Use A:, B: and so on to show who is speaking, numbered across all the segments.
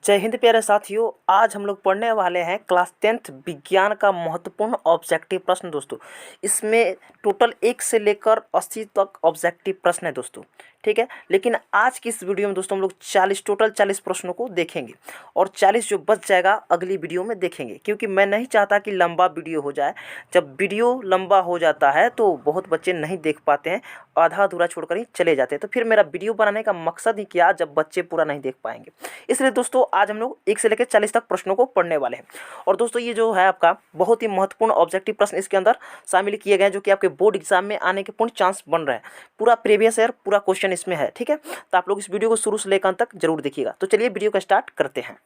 A: जय हिंद प्यारे साथियों। आज हम लोग पढ़ने वाले हैं क्लास 10th विज्ञान का महत्वपूर्ण ऑब्जेक्टिव प्रश्न दोस्तों। इसमें टोटल 1 से लेकर 80 तक ऑब्जेक्टिव प्रश्न है दोस्तों, ठीक है। लेकिन आज की इस वीडियो में दोस्तों हम लोग 40 प्रश्नों को देखेंगे और 40 जो बच जाएगा अगली वीडियो में देखेंगे, क्योंकि मैं नहीं चाहता कि लंबा वीडियो हो जाए। जब वीडियो लंबा हो जाता है तो बहुत बच्चे नहीं देख पाते हैं, आधा अधूरा छोड़कर ही चले जाते हैं। तो फिर मेरा वीडियो बनाने का मकसद ही क्या जब बच्चे पूरा नहीं देख पाएंगे। इसलिए दोस्तों आज हम लोग 1 से लेकर 40 तक प्रश्नों को पढ़ने वाले हैं। और दोस्तों ये जो है आपका बहुत ही महत्वपूर्ण ऑब्जेक्टिव प्रश्न इसके अंदर शामिल किए गए हैं, जो कि आपके बोर्ड एग्जाम में आने के पूर्ण चांस बन रहे हैं। पूरा प्रीवियस ईयर पूरा क्वेश्चन इसमें है, ठीक है। तो आप लोग इस वीडियो को शुरू से लेकर अंत तक जरूर देखिएगा। तो चलिए वीडियो को स्टार्ट करते हैं।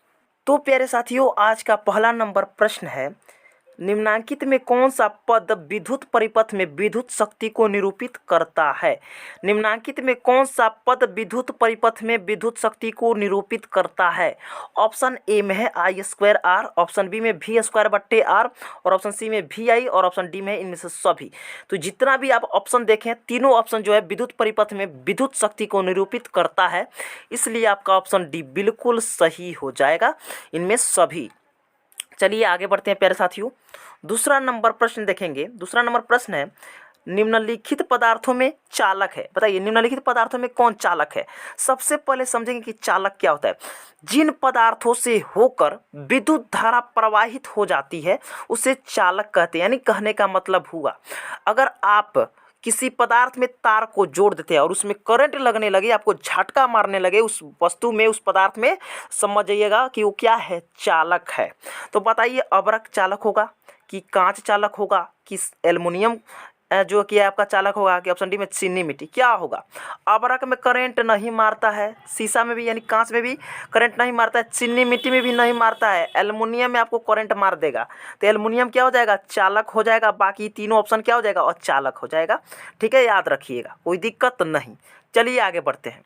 A: तो प्यारे साथियों, आज का पहला नंबर प्रश्न है, निम्नांकित में कौन सा पद विद्युत परिपथ में विद्युत शक्ति को निरूपित करता है। निम्नांकित में कौन सा पद विद्युत परिपथ में विद्युत शक्ति को निरूपित करता है। ऑप्शन ए में है I²R, ऑप्शन बी में V²/R और ऑप्शन सी में VI और ऑप्शन डी में इनमें से सभी। तो जितना भी आप ऑप्शन देखें, तीनों ऑप्शन जो है विद्युत परिपथ में विद्युत शक्ति को निरूपित करता है, इसलिए आपका ऑप्शन डी बिल्कुल सही हो जाएगा, इनमें सभी। चलिए आगे बढ़ते हैं प्यारे साथियों। दूसरा नंबर प्रश्न देखेंगे। दूसरा नंबर प्रश्न है, निम्नलिखित पदार्थों में चालक है। बताइए निम्नलिखित पदार्थों में कौन चालक है। सबसे पहले समझेंगे कि चालक क्या होता है। जिन पदार्थों से होकर विद्युत धारा प्रवाहित हो जाती है उसे चालक कहते हैं। यानी कहने का मतलब हुआ, अगर आप किसी पदार्थ में तार को जोड़ देते हैं और उसमें करंट लगने लगे, आपको झटका मारने लगे उस वस्तु में, उस पदार्थ में, समझ जाइएगा कि वो क्या है, चालक है। तो बताइए अबरक चालक होगा कि कांच चालक होगा कि एल्युमिनियम जो कि आपका चालक होगा, कि ऑप्शन डी में चीनी मिट्टी, क्या होगा। अबरक में करंट नहीं मारता है, शीशा में भी यानी कांच में भी करंट नहीं मारता है, चीनी मिट्टी में भी नहीं मारता है, एल्युमिनियम में आपको करंट मार देगा। तो एल्युमिनियम क्या हो जाएगा, चालक हो जाएगा। बाकी तीनों ऑप्शन क्या हो जाएगा, अचालक हो जाएगा, ठीक है, याद रखिएगा, कोई दिक्कत नहीं। चलिए आगे बढ़ते हैं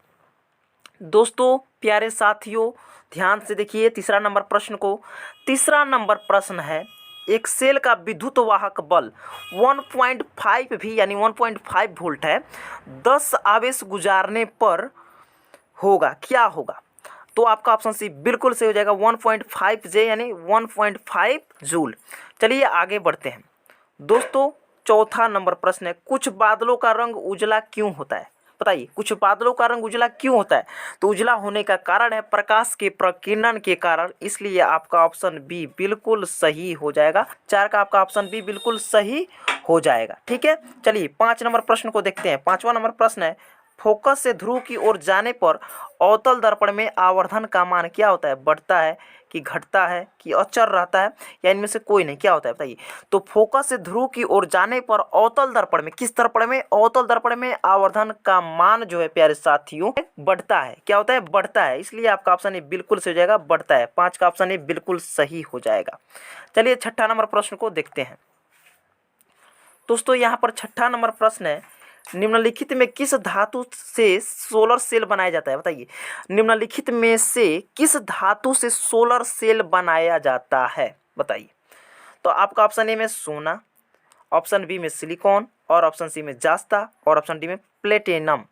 A: दोस्तों। प्यारे साथियों ध्यान से देखिए तीसरा नंबर प्रश्न को। तीसरा नंबर प्रश्न है, एक सेल का विद्युत वाहक बल 1.5 भी यानी 1.5 वोल्ट है, 10 आवेश गुजारने पर होगा, क्या होगा। तो आपका ऑप्शन सी बिल्कुल सही हो जाएगा, 1.5 जे यानी 1.5 जूल। चलिए आगे बढ़ते हैं दोस्तों। चौथा नंबर प्रश्न है, कुछ बादलों का रंग उजला क्यों होता है। बताइए कुछ बादलों का रंग उजला क्यों होता है। तो उजला होने का कारण है प्रकाश के प्रकीर्णन के कारण, इसलिए आपका ऑप्शन बी बिल्कुल सही हो जाएगा। 4 का आपका ऑप्शन बी बिल्कुल सही हो जाएगा, ठीक है। चलिए 5 नंबर प्रश्न को देखते हैं। 5वां नंबर प्रश्न है, फोकस से ध्रुव की ओर जाने पर अवतल दर्पण में आवर्धन का मान क्या होता है, बढ़ता है कि घटता है कि अचर रहता है या इनमें से कोई नहीं, क्या होता है बताइए। तो फोकस से ध्रुव की ओर जाने पर अवतल दर्पण में, किस दर्पण में, अवतल दर्पण में आवर्धन का मान जो है प्यारे साथियों बढ़ता है, क्या होता है, बढ़ता है। इसलिए आपका ऑप्शन ए बिल्कुल सही हो जाएगा, बढ़ता है। 5 का ऑप्शन ए बिल्कुल सही हो जाएगा। चलिए 6ठा नंबर प्रश्न को देखते हैं दोस्तों। यहाँ पर 6ठा नंबर प्रश्न है, निम्नलिखित में किस धातु से सोलर सेल बनाया जाता है। बताइए निम्नलिखित में से किस धातु से सोलर सेल बनाया जाता है, बताइए। तो आपका ऑप्शन ए में सोना, ऑप्शन बी में सिलिकॉन और ऑप्शन सी में जास्ता और ऑप्शन डी में प्लेटिनम।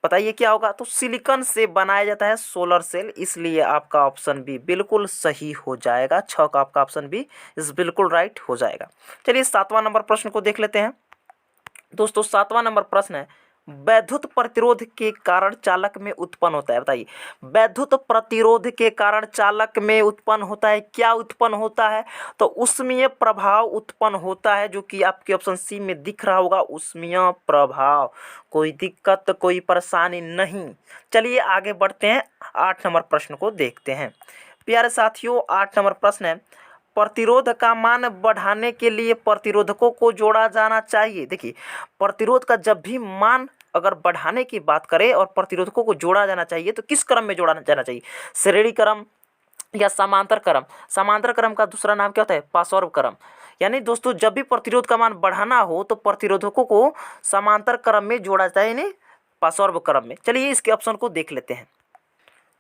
A: बताइए क्या होगा। तो सिलिकॉन से बनाया जाता है सोलर सेल, इसलिए आपका ऑप्शन बी बिल्कुल सही हो जाएगा। 6 का आपका ऑप्शन बी इस बिल्कुल राइट हो जाएगा। चलिए 7वां नंबर प्रश्न को देख लेते हैं दोस्तों। 7वां नंबर प्रश्न है, वैद्युत प्रतिरोध के कारण चालक में उत्पन्न होता है। बताइए वैद्युत प्रतिरोध के कारण चालक में उत्पन्न होता है, क्या उत्पन्न होता है। तो उष्मीय प्रभाव उत्पन्न होता है, जो कि आपके ऑप्शन सी में दिख रहा होगा, उष्मीय प्रभाव। कोई दिक्कत कोई परेशानी नहीं। चलिए आगे बढ़ते हैं, 8 नंबर प्रश्न को देखते हैं प्यारे साथियों। 8 नंबर प्रश्न है, प्रतिरोध का मान बढ़ाने के लिए प्रतिरोधकों को जोड़ा जाना चाहिए। देखिए प्रतिरोध का जब भी मान अगर बढ़ाने की बात करें और प्रतिरोधकों को जोड़ा जाना चाहिए तो किस क्रम में जोड़ा जाना चाहिए, श्रेणी क्रम या समांतर क्रम। समांतर क्रम का दूसरा नाम क्या होता है, पार्श्व क्रम। यानी दोस्तों जब भी प्रतिरोध का मान बढ़ाना हो तो प्रतिरोधकों को समांतर क्रम में जोड़ा जाता है, यानी पार्श्व क्रम में। चलिए इसके ऑप्शन को देख लेते हैं।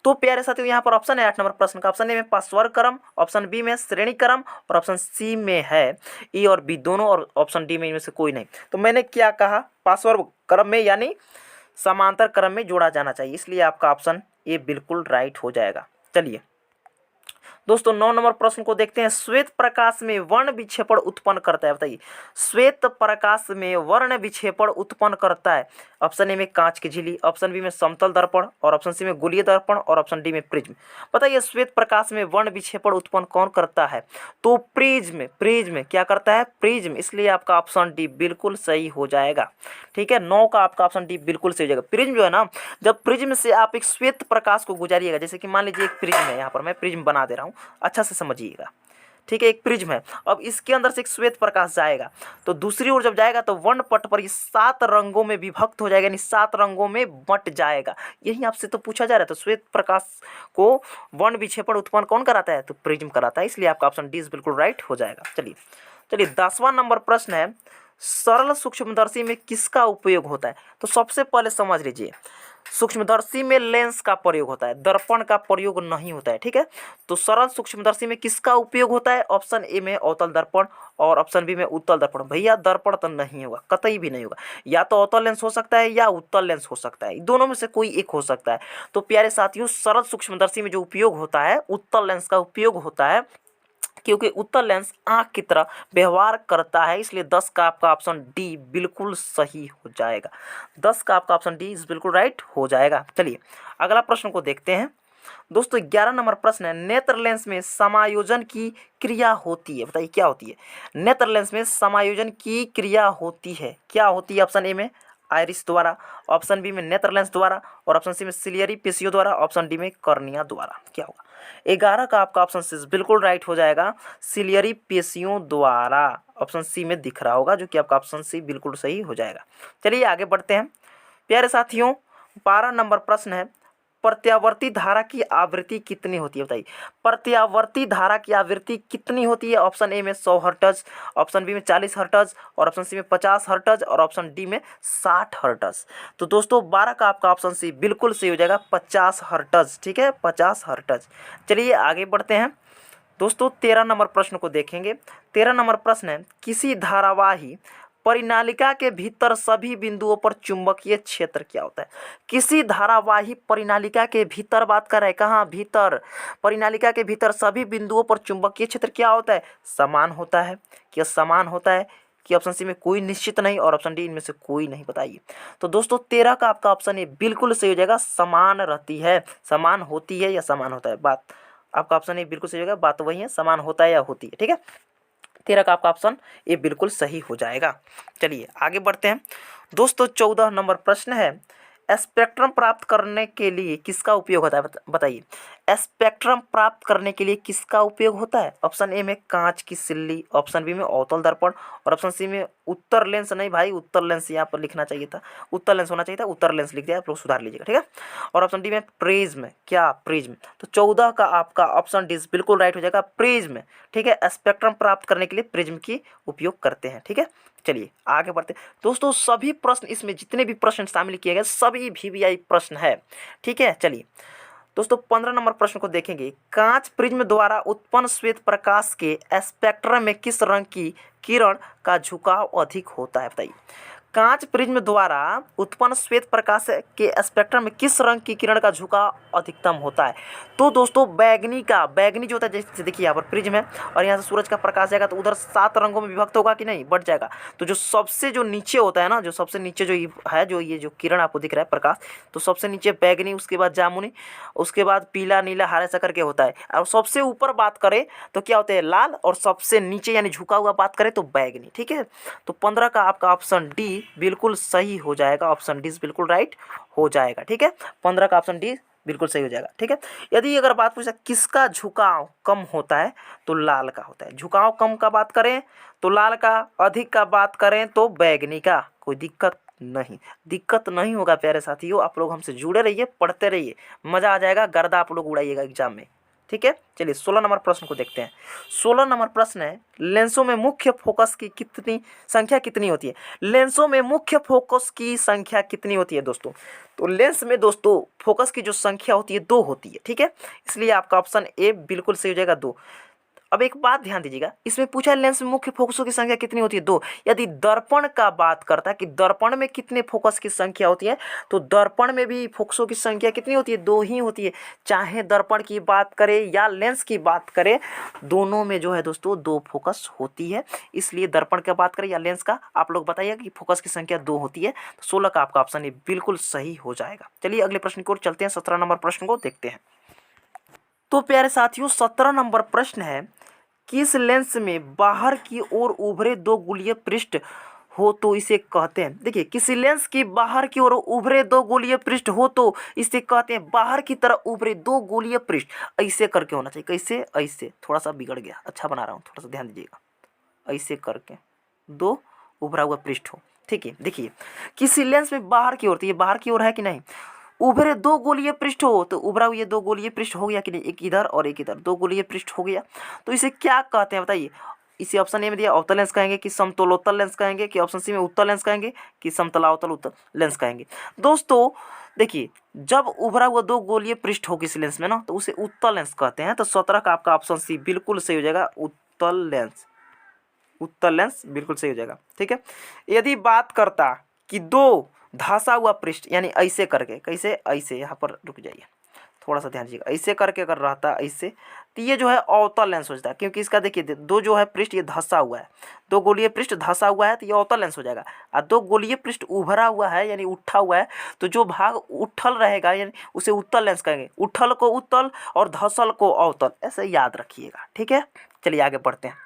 A: तो प्यारे साथियों यहाँ पर ऑप्शन है 8 नंबर प्रश्न का, ऑप्शन ए में पार्श्व क्रम, ऑप्शन बी में श्रेणी क्रम और ऑप्शन सी में है ए और बी दोनों, और ऑप्शन डी में इनमें से कोई नहीं। तो मैंने क्या कहा, पार्श्व क्रम में यानी समांतर क्रम में जोड़ा जाना चाहिए, इसलिए आपका ऑप्शन ए बिल्कुल राइट हो जाएगा। चलिए दोस्तों 9 नंबर प्रश्न को देखते हैं। श्वेत प्रकाश में वर्ण विक्षेपण उत्पन्न करता है, बताइए श्वेत प्रकाश में वर्ण विक्षेपण उत्पन्न करता है। ऑप्शन ए में कांच की झिल्ली, ऑप्शन बी में समतल दर्पण, और ऑप्शन सी में गोलीय दर्पण, और ऑप्शन डी में प्रिज्म। बताइए श्वेत प्रकाश में वर्ण विक्षेपण उत्पन्न कौन करता है? तो प्रिज्म। प्रिज्म क्या करता है? प्रिज्म। इसलिए आपका ऑप्शन डी बिल्कुल सही हो जाएगा। ठीक है, 9 का आपका ऑप्शन डी बिल्कुल सही हो जाएगा। प्रिज्म जो है ना, जब प्रिज्म से आप एक श्वेत प्रकाश को गुजारिएगा, जैसे कि मान लीजिए एक प्रिज्म है, यहाँ पर मैं प्रिज्म बना दे रहा हूँ, अच्छा से समझिएगा। ठीक है, एक प्रिज्म है, अब इसके अंदर से एक श्वेत प्रकाश जाएगा, तो दूसरी ओर जब जाएगा तो वर्णपट पर ये 7 रंगों में विभक्त हो जाएगा, यानी 7 रंगों में बंट जाएगा। यही आपसे तो पूछा जा रहा है। तो श्वेत प्रकाश को वर्ण विक्षेपण उत्पन्न कौन कराता है? तो प्रिज्म कराता है। इसलिए आपका ऑप्शन डी बिल्कुल राइट हो जाएगा। चलिए 10वां नंबर प्रश्न है, सरल सूक्ष्मदर्शी में किसका उपयोग होता है? तो सबसे पहले समझ लीजिए, सूक्ष्मदर्शी में लेंस का प्रयोग होता है, दर्पण का प्रयोग नहीं होता है। ठीक है, तो सरल सूक्ष्मदर्शी में किसका उपयोग होता है? ऑप्शन ए में अवतल दर्पण, और ऑप्शन बी में उत्तल दर्पण। भैया दर्पण तो नहीं होगा, कतई भी नहीं होगा, या तो अवतल लेंस हो सकता है या उत्तल लेंस हो सकता है, दोनों में से कोई एक हो सकता है। तो प्यारे साथियों, सरल सूक्ष्मदर्शी में जो उपयोग होता है उत्तल लेंस का उपयोग होता है, क्योंकि उत्तल लेंस आँख की तरह व्यवहार करता है। इसलिए 10 का आपका ऑप्शन डी बिल्कुल सही हो जाएगा। 10 का आपका ऑप्शन डी बिल्कुल राइट हो जाएगा। चलिए अगला प्रश्न को देखते हैं। दोस्तों 11 नंबर प्रश्न है, नेत्र लेंस में समायोजन की क्रिया होती है। बताइए क्या होती है? नेत्र लेंस में समायोजन की क्रिया होती है, क्या होती है? ऑप्शन ए में आइरिस द्वारा, ऑप्शन बी में नेत्र लेंस द्वारा, और ऑप्शन सी में सिलियरी पेशियों द्वारा, ऑप्शन डी में कॉर्निया द्वारा। क्या होगा? 11 का आपका ऑप्शन सी बिल्कुल राइट हो जाएगा, सिलियरी पेशियों द्वारा। ऑप्शन सी में दिख रहा होगा, जो कि आपका ऑप्शन सी बिल्कुल सही हो जाएगा। चलिए आगे बढ़ते हैं प्यारे साथियों। 12 नंबर प्रश्न है, प्रत्यावर्ती धारा की आवृत्ति कितनी होती है? बताइए प्रत्यावर्ती धारा की आवृत्ति कितनी होती है? ऑप्शन ए में 100 हर्ट्ज, ऑप्शन बी में 40 हर्ट्ज, और ऑप्शन सी में 50 हर्ट्ज, और ऑप्शन डी में 60 हर्ट्ज। तो दोस्तों 12 का आपका ऑप्शन सी बिल्कुल सही हो जाएगा, 50 हर्ट्ज। ठीक है, 50 हर्ट्ज। चलिए आगे बढ़ते हैं दोस्तों। 13 नंबर प्रश्न को देखेंगे। 13 नंबर प्रश्न है, किसी धारावाही परिनालिका के भीतर सभी बिंदुओं पर चुंबकीय क्षेत्र क्या होता है? किसी धारावाही परिनालिका के भीतर बात कर रहे हैं, कहाँ? भीतर। परिनालिका के भीतर सभी बिंदुओं पर चुंबकीय क्षेत्र क्या होता है? समान होता है। क्या समान होता है? कि ऑप्शन सी में कोई निश्चित नहीं, और ऑप्शन डी इनमें से कोई नहीं। बताइए। तो दोस्तों 13 का आपका ऑप्शन ये बिल्कुल सही हो जाएगा, समान रहती है। समान होती है या समान होता है, बात आपका ऑप्शन ये बिल्कुल सही हो जाएगा। बात वही है, समान होता है या होती है। ठीक है, 13 का आपका ऑप्शन ये बिल्कुल सही हो जाएगा। चलिए आगे बढ़ते हैं दोस्तों। 14 नंबर प्रश्न है, स्पेक्ट्रम प्राप्त करने के लिए किसका उपयोग होता है? बताइए स्पेक्ट्रम प्राप्त करने के लिए किसका उपयोग होता है? ऑप्शन ए में कांच की सिल्ली, ऑप्शन बी में अवतल दर्पण, और ऑप्शन सी में उत्तर लेंस। नहीं भाई, उत्तर लेंस यहाँ पर लिखना चाहिए था, उत्तर लेंस होना चाहिए था, उत्तर लेंस लिख दिया, आप लोग सुधार लीजिएगा। ठीक है, और ऑप्शन डी में प्रिज्म। क्या? प्रिज्म। तो 14 का आपका ऑप्शन डी बिल्कुल राइट हो जाएगा, प्रिज्म। ठीक है, स्पेक्ट्रम प्राप्त करने के लिए प्रिज्म की उपयोग करते हैं। ठीक है, चलिए आगे बढ़ते हैं दोस्तों। सभी प्रश्न, इसमें जितने भी प्रश्न शामिल किए गए सभी VVI प्रश्न है। ठीक है, चलिए दोस्तों 15 नंबर प्रश्न को देखेंगे। कांच प्रिज्म द्वारा उत्पन्न श्वेत प्रकाश के स्पेक्ट्रम में किस रंग की किरण का झुकाव अधिक होता है? बताइए कांच प्रिज्म द्वारा उत्पन्न श्वेत प्रकाश के स्पेक्ट्रम में किस रंग की किरण का झुकाव अधिकतम होता है? तो दोस्तों बैगनी का, बैगनी जो होता है, जैसे देखिए यहाँ पर प्रिज्म है और यहाँ से सूरज का प्रकाश जाएगा तो उधर 7 रंगों में विभक्त होगा कि नहीं? बढ़ जाएगा। तो जो सबसे जो नीचे होता है ना, जो सबसे नीचे जो है, जो ये जो किरण आपको दिख रहा है प्रकाश, तो सबसे नीचे बैगनी, उसके बाद जामुनी, उसके बाद पीला, नीला, हरा सा करके होता है। और सबसे ऊपर बात करें तो क्या होता है? लाल। और सबसे नीचे यानी झुका हुआ बात करें तो बैगनी। ठीक है, तो 15 का आपका ऑप्शन डी बिल्कुल सही हो जाएगा, ऑप्शन डी बिल्कुल राइट हो जाएगा। ठीक है, 15 का ऑप्शन डी बिल्कुल सही हो जाएगा। ठीक है, यदि अगर बात पूछा किसका झुकाव कम होता है तो लाल का होता है। झुकाव कम का बात करें तो लाल का, अधिक का बात करें तो बैगनी का। कोई दिक्कत नहीं होगा प्यारे साथियों। आप लोग हमसे जुड़े रहिए, पढ़ते रहिए, मज़ा आ जाएगा, गर्दा आप लोग उड़ाइएगा एग्जाम में। ठीक है, चलिए 16 नंबर प्रश्न को देखते हैं। 16 नंबर प्रश्न है, लेंसों में मुख्य फोकस की संख्या कितनी होती है? लेंसों में मुख्य फोकस की संख्या कितनी होती है दोस्तों? तो लेंस में दोस्तों फोकस की जो संख्या होती है 2 होती है। ठीक है, इसलिए आपका ऑप्शन ए बिल्कुल सही हो जाएगा, 2। अब एक बात ध्यान दीजिएगा, इसमें पूछा लेंस में मुख्य फोकसों की संख्या कितनी होती है? 2। यदि दर्पण का बात करता है कि दर्पण में कितने फोकस की संख्या होती है, तो दर्पण में भी फोकसों की संख्या कितनी होती है? 2 ही होती है। चाहे दर्पण की बात करें या लेंस की बात करें, दोनों में जो है दोस्तों 2 फोकस होती है। इसलिए दर्पण का बात करें या लेंस का, आप लोग बताइएगा कि फोकस की संख्या 2 होती है। तो 16 का आपका ऑप्शन ये बिल्कुल सही हो जाएगा। चलिए अगले प्रश्न की ओर चलते हैं, 17 नंबर प्रश्न को देखते हैं। तो प्यारे साथियों 17 नंबर प्रश्न है, किस लेंस में बाहर की ओर उभरे 2 गोलीय पृष्ठ हो तो इसे कहते हैं? देखिए, किसी लेंस की बाहर की ओर उभरे 2 गोलीय पृष्ठ हो तो इसे कहते हैं, बाहर की तरफ उभरे 2 गोलीय पृष्ठ। ऐसे करके होना चाहिए। कैसे? ऐसे। थोड़ा सा बिगड़ गया, अच्छा बना रहा हूँ, थोड़ा सा ध्यान दीजिएगा। ऐसे करके 2 उभरा हुआ पृष्ठ हो। ठीक है, देखिए किसी लेंस में बाहर की ओर, तो ये बाहर की ओर है कि नहीं, उभरे 2 गोलीय पृष्ठ हो, तो उभरा हुआ ये 2 गोलीय पृष्ठ हो गया कि नहीं? एक इधर और एक इधर, 2 गोलीय पृष्ठ हो गया। तो इसे क्या कहते हैं बताइए? इसे ऑप्शन ए में दिया अवतल लेंस कहेंगे कि समतलोत्तल लेंस कहेंगे, कि ऑप्शन सी में उत्तल लेंस कहेंगे कि समतलावतल उत्तल लेंस कहेंगे। दोस्तों देखिए, जब उभरा हुआ 2 गोलीय पृष्ठ हो किसी लेंस में ना, तो उसे उत्तल लेंस कहते हैं। तो 17 का आपका ऑप्शन सी बिल्कुल सही हो जाएगा, उत्तल लेंस। उत्तल लेंस बिल्कुल सही हो जाएगा। ठीक है, यदि बात करता कि 2 धंसा हुआ पृष्ठ, यानी ऐसे करके, कैसे? ऐसे, यहाँ पर रुक जाइए, थोड़ा सा ध्यान दीजिएगा। ऐसे करके अगर रहता ऐसे, तो ये जो है अवतल लेंस हो जाता है, क्योंकि इसका देखिए 2 जो है पृष्ठ ये धंसा हुआ है, 2 गोलीय पृष्ठ धंसा हुआ है, तो ये अवतल लेंस हो जाएगा। और 2 गोलीय पृष्ठ उभरा हुआ है यानी उठा हुआ है, तो जो भाग उठल रहेगा यानी उसे उत्तल लेंस कहेंगे। उठल को उत्तल और धंसल को अवतल, ऐसे याद रखिएगा। ठीक है, चलिए आगे बढ़ते हैं।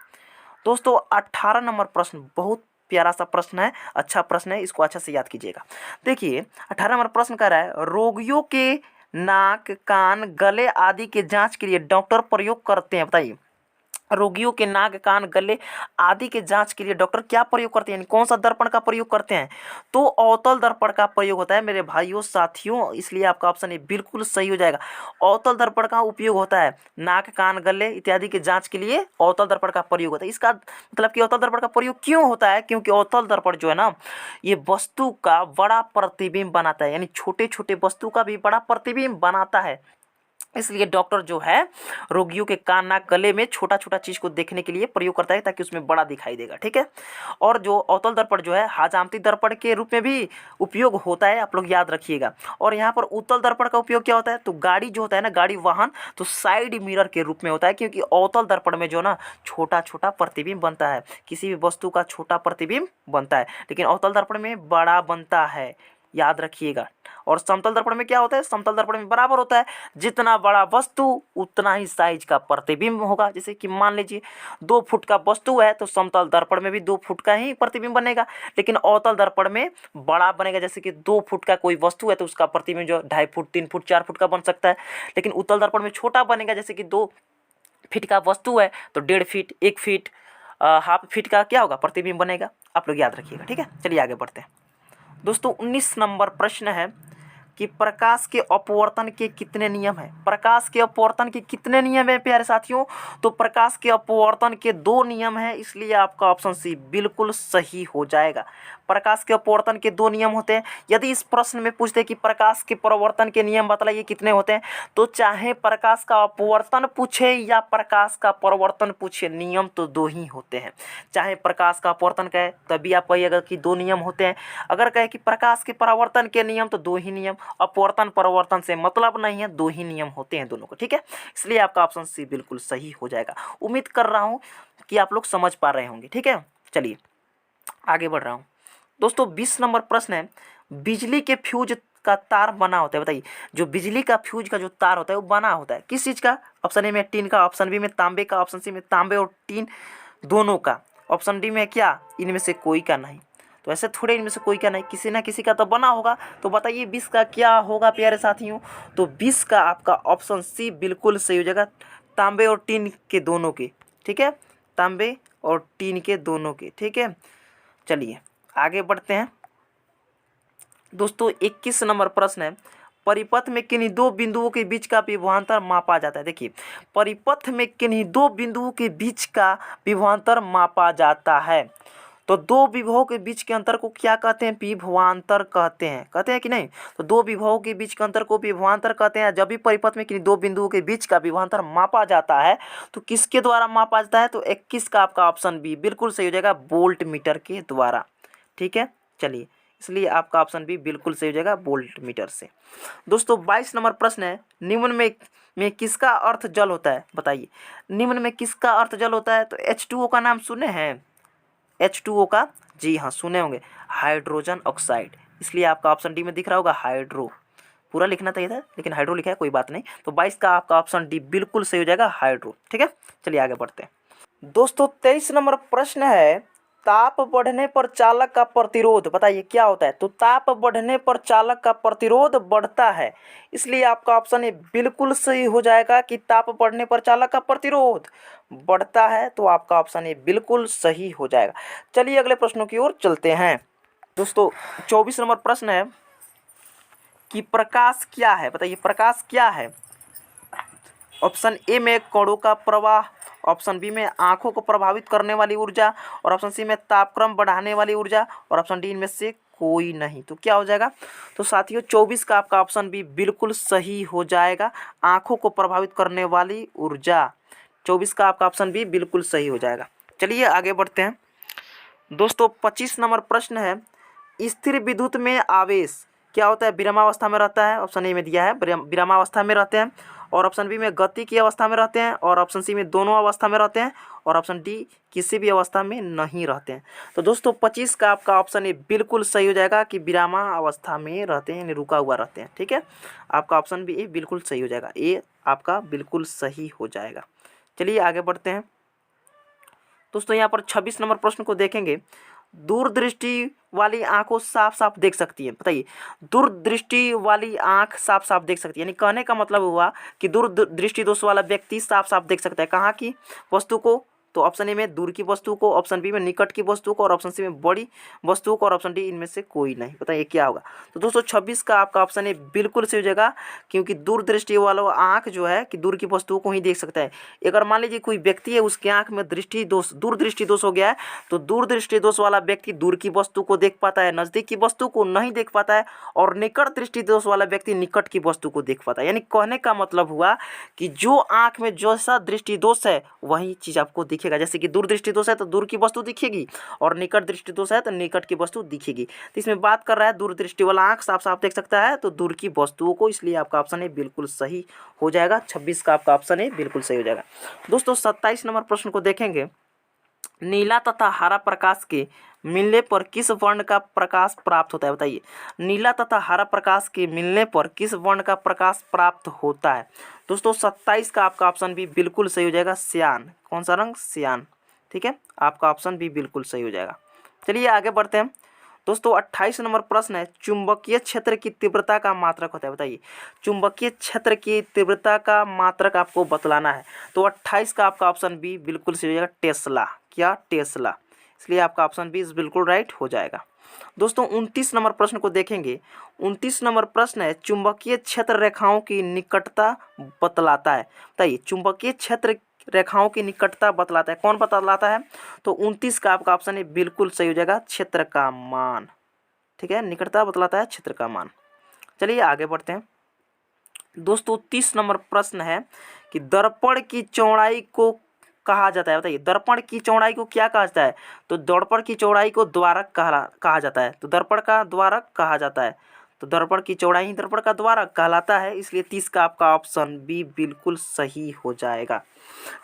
A: दोस्तों 18 नंबर प्रश्न बहुत प्यारा सा प्रश्न है, अच्छा प्रश्न है, इसको अच्छा से याद कीजिएगा। देखिए 18 नंबर प्रश्न कह रहा है, रोगियों के नाक, कान, गले आदि के जांच के लिए डॉक्टर प्रयोग करते हैं? बताइए, रोगियों के नाक, कान, गले आदि के जांच के लिए डॉक्टर क्या प्रयोग करते हैं, यानी कौन सा दर्पण का प्रयोग करते हैं? तो अवतल दर्पण का प्रयोग होता है मेरे भाइयों साथियों, इसलिए आपका ऑप्शन ये बिल्कुल सही हो जाएगा। अवतल दर्पण का उपयोग होता है नाक, कान, गले इत्यादि के जांच के लिए, अवतल दर्पण का प्रयोग होता है। इसका मतलब कि अवतल दर्पण का प्रयोग क्यों होता है? क्योंकि अवतल दर्पण जो है ना, ये वस्तु का बड़ा प्रतिबिंब बनाता है, यानी छोटे छोटे वस्तु का भी बड़ा प्रतिबिंब बनाता है। इसलिए डॉक्टर जो है रोगियों के कान, नाक, गले में छोटा छोटा चीज को देखने के लिए प्रयोग करता है, ताकि उसमें बड़ा दिखाई देगा। ठीक है, और जो अवतल दर्पण जो है हजामती दर्पण के रूप में भी उपयोग होता है, आप लोग याद रखिएगा। और यहाँ पर उत्तल दर्पण का उपयोग क्या होता है? तो गाड़ी जो होता है ना, गाड़ी वाहन, तो साइड मिरर के रूप में होता है, क्योंकि अवतल दर्पण में जो ना छोटा छोटा प्रतिबिंब बनता है, किसी भी वस्तु का छोटा प्रतिबिंब बनता है, लेकिन अवतल दर्पण में बड़ा बनता है, याद रखिएगा। और समतल दर्पण में क्या होता है? समतल दर्पण में बराबर होता है, जितना बड़ा वस्तु उतना ही साइज का प्रतिबिंब होगा। जैसे कि मान लीजिए 2 फुट का वस्तु है, तो समतल दर्पण में भी 2 फुट का ही प्रतिबिंब बनेगा, लेकिन अवतल दर्पण में बड़ा बनेगा। जैसे कि 2 फुट का कोई वस्तु है, तो उसका प्रतिबिंब जो 2.5 फुट, 3 फुट, 4 फुट का बन सकता है, लेकिन उत्तल दर्पण में छोटा बनेगा। जैसे कि 2 फीट का वस्तु है, तो 1.5 फीट, 1 फीट, हाफ फीट का क्या होगा? प्रतिबिंब बनेगा। आप लोग याद रखिएगा। ठीक है, चलिए आगे बढ़ते हैं। दोस्तों 19 नंबर प्रश्न है कि प्रकाश के अपवर्तन के कितने नियम हैं? प्रकाश के अपवर्तन के कितने नियम हैं प्यारे साथियों? तो प्रकाश के अपवर्तन के 2 नियम हैं, इसलिए आपका ऑप्शन सी बिल्कुल सही हो जाएगा। प्रकाश के अपवर्तन के 2 नियम होते हैं। यदि इस प्रश्न में पूछते कि प्रकाश के परावर्तन के नियम बतलाइए कितने होते हैं, तो चाहे प्रकाश का अपवर्तन पूछे या प्रकाश का परावर्तन पूछे, नियम तो 2 ही होते हैं। चाहे प्रकाश का अपवर्तन कहे तभी आप कहिएगा कि 2 नियम होते हैं, अगर कहे कि प्रकाश के परावर्तन के नियम तो 2 ही नियम, अपवर्तन परावर्तन से मतलब नहीं है, 2 ही नियम होते हैं दोनों को। ठीक है, इसलिए आपका ऑप्शन सी बिल्कुल सही हो जाएगा। उम्मीद कर रहा हूँ कि आप लोग समझ पा रहे होंगे। ठीक है, चलिए आगे बढ़ रहा हूँ। दोस्तों 20 नंबर प्रश्न है, बिजली के फ्यूज का तार बना होता है? बताइए, जो बिजली का फ्यूज का जो तार होता है वो बना होता है किस चीज़ का? ऑप्शन ए में टीन का, ऑप्शन बी में तांबे का, ऑप्शन सी में तांबे और टीन दोनों का, ऑप्शन डी में क्या? इनमें से कोई का नहीं। तो ऐसे थोड़े इनमें से कोई का नहीं, किसी ना किसी का तो बना होगा। तो बताइए 20 का क्या होगा प्यारे साथियों? तो 20 का आपका ऑप्शन सी बिल्कुल सही हो जाएगा, तांबे और टीन के दोनों के। ठीक है, तांबे और टीन के दोनों के। ठीक है, चलिए आगे बढ़ते हैं। दोस्तों 21 नंबर प्रश्न है, परिपथ में किन्हीं 2 बिंदुओं के बीच का विभवांतर मापा जाता है? देखिए, परिपथ में किन्हीं 2 बिंदुओं के बीच का विभवांतर मापा जाता है, तो दो विभवों के बीच के अंतर को क्या कहते हैं? विभवांतर कहते हैं कि नहीं? तो दो विभवों के बीच के अंतर को विभवांतर कहते हैं। जब भी परिपथ में किन्हीं दो बिंदुओं के बीच का विभवांतर मापा जाता है तो किसके द्वारा मापा जाता है? तो 21 का आपका ऑप्शन बी बिल्कुल सही हो जाएगा, वोल्ट मीटर के द्वारा। ठीक है, चलिए, इसलिए आपका ऑप्शन बी बिल्कुल सही हो जाएगा, वोल्ट मीटर से। दोस्तों 22 नंबर प्रश्न है, निम्न में किसका अर्थ जल होता है? बताइए, निम्न में किसका अर्थ जल होता है? तो H2O का नाम सुने हैं? H2O का, जी हाँ सुने होंगे, हाइड्रोजन ऑक्साइड। इसलिए आपका ऑप्शन डी में दिख रहा होगा हाइड्रो, पूरा लिखना चाहिए था लेकिन हाइड्रो लिखा है, कोई बात नहीं। तो 22 का आपका ऑप्शन डी बिल्कुल सही हो जाएगा, हाइड्रो। ठीक है, चलिए आगे बढ़ते हैं। दोस्तों 23 नंबर प्रश्न है, ताप बढ़ने पर चालक का प्रतिरोध, बताइए क्या होता है? तो ताप बढ़ने पर चालक का प्रतिरोध बढ़ता है, इसलिए आपका ऑप्शन ए बिल्कुल सही हो जाएगा कि ताप बढ़ने पर चालक का प्रतिरोध बढ़ता है। तो आपका ऑप्शन ए बिल्कुल सही हो जाएगा। चलिए अगले प्रश्नों की ओर चलते हैं। दोस्तों 24 नंबर प्रश्न है कि प्रकाश क्या है? बताइए प्रकाश क्या है? ऑप्शन ए में कणों का प्रवाह, ऑप्शन बी में आंखों को प्रभावित करने वाली ऊर्जा, और ऑप्शन सी में तापक्रम बढ़ाने वाली ऊर्जा, और ऑप्शन डी इनमें से कोई नहीं। तो क्या हो जाएगा? तो साथियों 24 का आपका ऑप्शन बी बिल्कुल सही हो जाएगा, आंखों को प्रभावित करने वाली ऊर्जा। 24 का आपका ऑप्शन बी बिल्कुल सही हो जाएगा। चलिए आगे बढ़ते हैं। दोस्तों 25 नंबर प्रश्न है, स्थिर विद्युत में आवेश क्या होता है? विरामावस्था में रहता है, ऑप्शन ए में दिया है विरामावस्था में रहते हैं, और ऑप्शन बी में गति की अवस्था में रहते हैं, और ऑप्शन सी में दोनों अवस्था में रहते हैं, और ऑप्शन डी किसी भी अवस्था में नहीं रहते हैं। तो दोस्तों 25 का आपका ऑप्शन ए बिल्कुल सही हो जाएगा कि विरामावस्था में रहते हैं, यानी रुका हुआ रहते हैं। ठीक है, आपका ऑप्शन बी ए बिल्कुल सही हो जाएगा, ए आपका बिल्कुल सही हो जाएगा। चलिए आगे बढ़ते हैं। दोस्तों यहाँ पर 26 नंबर प्रश्न को देखेंगे, दूरदृष्टि वाली आंखों साफ साफ देख सकती है। बताइए, दूरदृष्टि वाली आंख साफ साफ देख सकती है, यानी कहने का मतलब हुआ कि दूरदृष्टि दोष वाला व्यक्ति साफ साफ देख सकता है कहाँ की वस्तु को? तो ऑप्शन ए में दूर की वस्तु को, ऑप्शन बी में निकट की वस्तु को, और ऑप्शन सी में बड़ी वस्तु को, और ऑप्शन डी इनमें से कोई नहीं। बताइए क्या होगा? तो दोस्तों 26 का आपका ऑप्शन ए बिल्कुल सही हो जाएगा, क्योंकि दूरदृष्टि वाला आंख जो है कि दूर की वस्तुओं को ही देख सकता है। अगर मान लीजिए कोई व्यक्ति है, उसके आंख में दूरदृष्टि दोष हो गया है, तो दूरदृष्टि दोष वाला व्यक्ति दूर की वस्तु को देख पाता है, नज़दीक की वस्तु को नहीं देख पाता है, और निकट दृष्टि दोष वाला व्यक्ति निकट की वस्तु को देख पाता है। यानी कहने का मतलब हुआ कि जो आंख में जैसा दृष्टि दोष है वही चीज़ आपको दिखेगा। जैसे कि दूरदृष्टि दोष है तो दूर की वस्तु दिखेगी, और निकट दृष्टि दोष है तो निकट की वस्तु दिखेगी। तो इसमें बात कर रहा है दूरदृष्टि वाला आंख साफ साफ देख सकता है तो दूर की वस्तुओं को, इसलिए आपका ऑप्शन ए बिल्कुल सही हो जाएगा। 26 का आपका ऑप्शन ए बिल्कुल सही हो जाएगा। दोस्तों 27 नंबर प्रश्न को देखेंगे, नीला तथा हरा प्रकाश के मिलने पर किस वर्ण का प्रकाश प्राप्त होता है? बताइए, नीला तथा हरा प्रकाश के मिलने पर किस वर्ण का प्रकाश प्राप्त होता है? दोस्तों 27 का आपका ऑप्शन भी बिल्कुल सही हो जाएगा, सियान। कौन सा रंग? सियान। ठीक है, आपका ऑप्शन भी बिल्कुल सही हो जाएगा। चलिए आगे बढ़ते हैं। दोस्तों 28 नंबर प्रश्न है, चुंबकीय क्षेत्र की तीव्रता का मात्रक होता है। बताइए, चुंबकीय क्षेत्र की तीव्रता का मात्रक आपको बतलाना है। तो 28 का आपका ऑप्शन बी बिल्कुल सही हो जाएगा, टेस्ला। क्या? टेस्ला। इसलिए आपका ऑप्शन बी बिल्कुल राइट हो जाएगा। दोस्तों 29 नंबर प्रश्न को देखेंगे। 29 नंबर प्रश्न है, चुंबकीय क्षेत्र रेखाओं की निकटता बतलाता है। बताइए, चुंबकीय क्षेत्र रेखाओं की निकटता बतलाता है, कौन बतलाता है? तो 29 का आपका ऑप्शन है बिल्कुल सही हो जाएगा, क्षेत्र का मान। ठीक है, निकटता बतलाता है क्षेत्र का मान। चलिए आगे बढ़ते हैं। दोस्तों 30 नंबर प्रश्न है कि दर्पण की चौड़ाई को कहा जाता है। बताइए, दर्पण की चौड़ाई को क्या कहा जाता है? तो दर्पण की चौड़ाई को द्वारक कहा जाता है। तो दर्पण का द्वारक कहा जाता है, तो दर्पण की चौड़ाई ही दर्पण का द्वारक कहलाता है, इसलिए 30 का आपका ऑप्शन बी बिल्कुल सही हो जाएगा।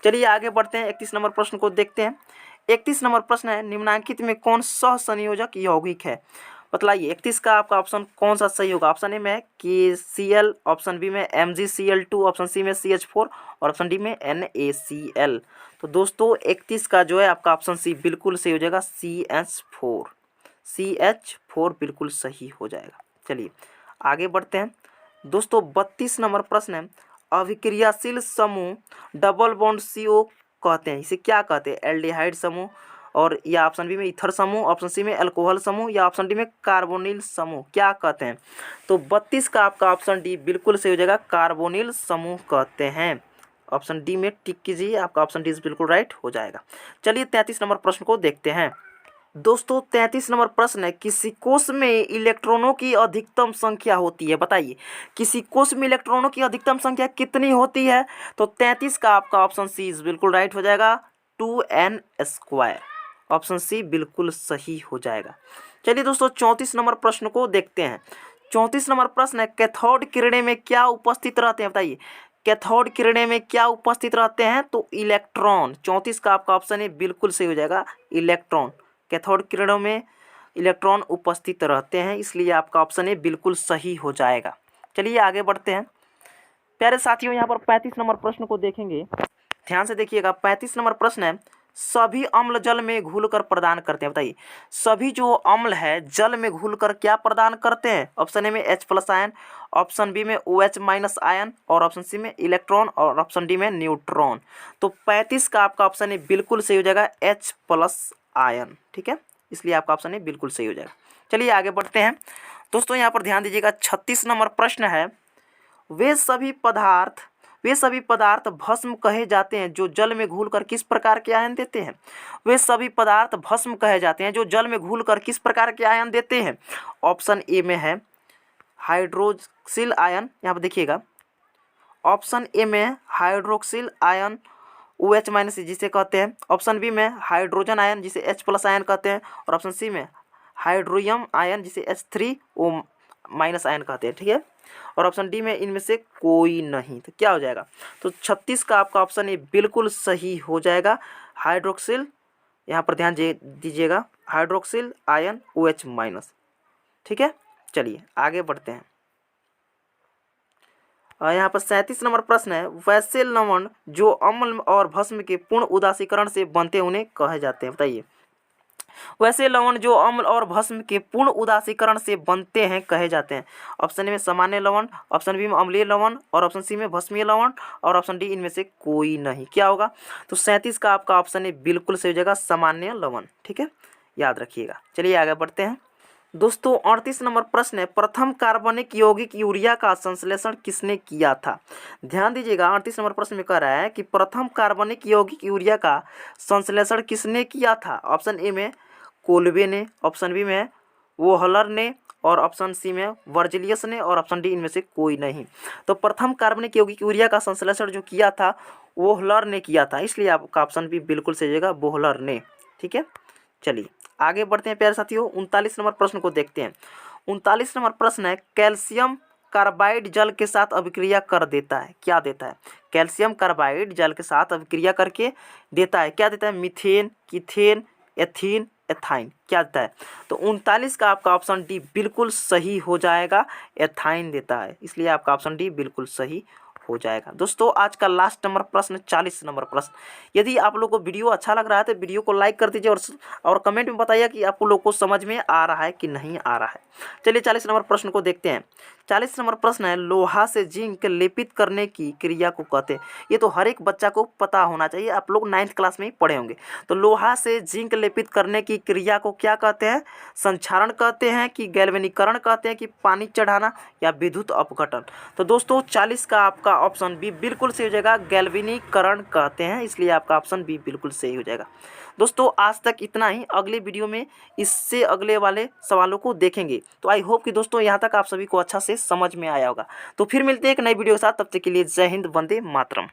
A: चलिए आगे बढ़ते हैं, 31 नंबर प्रश्न को देखते हैं। 31 नंबर प्रश्न है, निम्नांकित में कौन सहसंयोजक यौगिक है? बतलाइए, 31 का आपका ऑप्शन कौन सा सही होगा? ऑप्शन ए में KCl, ऑप्शन बी में MgCl2, ऑप्शन सी में CH4, और ऑप्शन डी में NaCl। तो दोस्तों 31 का जो है आपका ऑप्शन सी बिल्कुल सही हो जाएगा, CH4 बिल्कुल सही हो जाएगा। चलिए आगे बढ़ते हैं। दोस्तों 32 नंबर प्रश्न है, अभिक्रियाशील समूह डबल बॉन्ड CO कहते हैं, इसे क्या कहते हैं? एल्डिहाइड समूह, और या ऑप्शन बी में ईथर समूह, ऑप्शन सी में अल्कोहल समूह, या ऑप्शन डी में कार्बोनिल समूह, क्या कहते हैं? तो 32 का आपका ऑप्शन डी बिल्कुल सही हो जाएगा, कार्बोनिल समूह कहते हैं। ऑप्शन डी में टिक कीजिए, आपका ऑप्शन डी बिल्कुल राइट हो जाएगा। चलिए 33 नंबर प्रश्न को देखते हैं। दोस्तों 33 नंबर प्रश्न है, किसी कोष में इलेक्ट्रॉनों की अधिकतम संख्या होती है, बताइए किसी कोष में इलेक्ट्रॉनों की अधिकतम संख्या कितनी होती है। तो 33 का आपका ऑप्शन सी बिल्कुल राइट हो जाएगा, 2n²। ऑप्शन सी बिल्कुल सही हो जाएगा। चलिए दोस्तों 34 नंबर प्रश्न को देखते हैं। 34 नंबर प्रश्न है, कैथोड किरणें में क्या उपस्थित रहते हैं, बताइए कैथोड किरणें में क्या उपस्थित रहते हैं। तो इलेक्ट्रॉन। 34 का आपका ऑप्शन है बिल्कुल सही हो जाएगा, इलेक्ट्रॉन। कैथोड किरणों में इलेक्ट्रॉन उपस्थित रहते हैं, इसलिए आपका ऑप्शन ए बिल्कुल सही हो जाएगा। चलिए आगे बढ़ते हैं प्यारे साथियों। यहाँ पर 35 नंबर प्रश्न को देखेंगे, ध्यान से देखिएगा। 35 नंबर प्रश्न है, सभी अम्ल जल में घुलकर प्रदान करते हैं, बताइए सभी जो अम्ल है जल में घुलकर क्या प्रदान करते हैं। ऑप्शन ए में H+ आयन, ऑप्शन बी में OH- आयन, और ऑप्शन सी में इलेक्ट्रॉन, और ऑप्शन डी में न्यूट्रॉन। तो 35 का आपका ऑप्शन ए बिल्कुल सही हो जाएगा, H+ आयन। ठीक है, इसलिए आपका ऑप्शन ए बिल्कुल सही हो जाएगा। चलिए आगे बढ़ते हैं दोस्तों। यहाँ पर ध्यान दीजिएगा, 36 नंबर प्रश्न है, वे सभी पदार्थ भस्म कहे जाते हैं जो जल में घुलकर किस प्रकार के आयन देते हैं। वे सभी पदार्थ भस्म कहे जाते हैं जो जल में घुलकर किस प्रकार के आयन देते हैं। ऑप्शन ए में है हाइड्रोक्सिल आयन, यहाँ पर देखिएगा ऑप्शन ए में हाइड्रोक्सिल आयन OH- जिसे कहते हैं, ऑप्शन बी में हाइड्रोजन आयन जिसे H+ आयन कहते हैं, और ऑप्शन सी में हाइड्रोनियम आयन जिसे H3O- आयन कहते हैं। ठीक है, और ऑप्शन डी में इनमें से कोई नहीं। तो क्या हो जाएगा, तो 36 का आपका ऑप्शन ये बिल्कुल सही हो जाएगा, हाइड्रोक्सिल। यहाँ पर ध्यान दीजिएगा, हाइड्रोक्सिल आयन OH-। ठीक है, चलिए आगे बढ़ते हैं। यहाँ पर 37 नंबर प्रश्न है, वैसे लवण जो अम्ल और भस्म के पूर्ण उदासीकरण से बनते उन्हें कहे जाते हैं, बताइए वैसे लवण जो अम्ल और भस्म के पूर्ण उदासीकरण से बनते हैं कहे जाते हैं। ऑप्शन ए में सामान्य लवण, ऑप्शन बी में अम्लीय लवण, और ऑप्शन सी में भस्मीय लवण, और ऑप्शन डी इनमें से कोई नहीं। क्या होगा, तो 37 का आपका ऑप्शन ए बिल्कुल सही हो जाएगा, सामान्य लवण। ठीक है, याद रखिएगा। चलिए आगे बढ़ते हैं दोस्तों। 38 नंबर प्रश्न है, प्रथम कार्बनिक यौगिक यूरिया का संश्लेषण किसने किया था। ध्यान दीजिएगा, 38 नंबर प्रश्न में कह रहा है कि प्रथम कार्बनिक यौगिक यूरिया का संश्लेषण किसने किया था। ऑप्शन ए में कोल्बे ने, ऑप्शन बी में वोहलर ने, और ऑप्शन सी में वर्जिलियस ने, और ऑप्शन डी इनमें से कोई नहीं। तो प्रथम कार्बनिक यौगिक यूरिया का संश्लेषण जो किया था वोहलर ने किया था, इसलिए आपका ऑप्शन बी बिल्कुल सही होगा, वोहलर ने। ठीक है, चलिए आगे बढ़ते हैं प्यारे साथियों। 39 नंबर प्रश्न को देखते हैं। 39 नंबर प्रश्न है, कैल्शियम कार्बाइड जल के साथ अभिक्रिया कर देता है, क्या देता है। कैल्शियम कार्बाइड जल के साथ अभिक्रिया करके देता है, क्या देता है, मीथेन, कीथेन, एथीन, एथाइन, क्या देता है। तो 39 का आपका ऑप्शन डी बिल्कुल सही हो जाएगा, एथाइन देता है, इसलिए आपका ऑप्शन डी बिल्कुल सही हो जाएगा। दोस्तों आज का लास्ट नंबर प्रश्न 40 नंबर प्रश्न। यदि आप लोग को वीडियो अच्छा लग रहा है तो वीडियो को लाइक कर दीजिए, और कमेंट में बताइए कि आप लोग को समझ में आ रहा है कि नहीं आ रहा है। चलिए 40 नंबर प्रश्न को देखते हैं। 40 नंबर प्रश्न है, लोहा से जिंक लेपित करने की क्रिया को कहते हैं। ये तो हर एक बच्चा को पता होना चाहिए, आप लोग 9th क्लास में ही पढ़े होंगे। तो लोहा से जिंक लेपित करने की क्रिया को क्या कहते हैं, संक्षारण कहते हैं, कि गैल्वेनीकरण कहते हैं, कि पानी चढ़ाना, या विद्युत अपघटन। तो दोस्तों 40 का आपका ऑप्शन बी बिल्कुल सही हो जाएगा, गैल्वेनीकरण कहते हैं, इसलिए आपका ऑप्शन बी बिल्कुल सही हो जाएगा। दोस्तों आज तक इतना ही, अगले वीडियो में इससे अगले वाले सवालों को देखेंगे। तो आई होप कि दोस्तों यहाँ तक आप सभी को अच्छा से समझ में आया होगा। तो फिर मिलते हैं एक नई वीडियो के साथ, तब तक के लिए जय हिंद, वंदे मातरम।